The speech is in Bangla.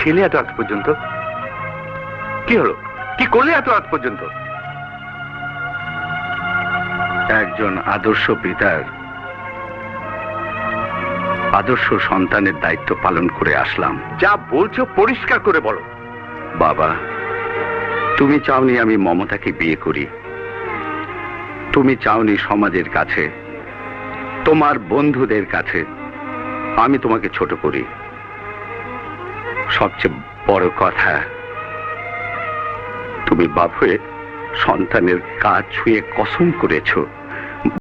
খেলে এত আজ পর্যন্ত? কি হলো, কি করলে এত আজ পর্যন্ত? একজন আদর্শ পিতার আদর্শ সন্তানের দায়িত্ব পালন করে আসলাম। যা বলছো পরিষ্কার করে বলো। বাবা, তুমি চাওনি আমি মমতাকে বিয়ে করি, তুমি চাওনি সমাজের কাছে, তোমার বন্ধুদের কাছে আমি তোমাকে ছোট করি। সবচেয়ে বড় কথা, তুমি বাপ হয়ে সন্তানের কাজ ছুঁয়ে কসম করেছ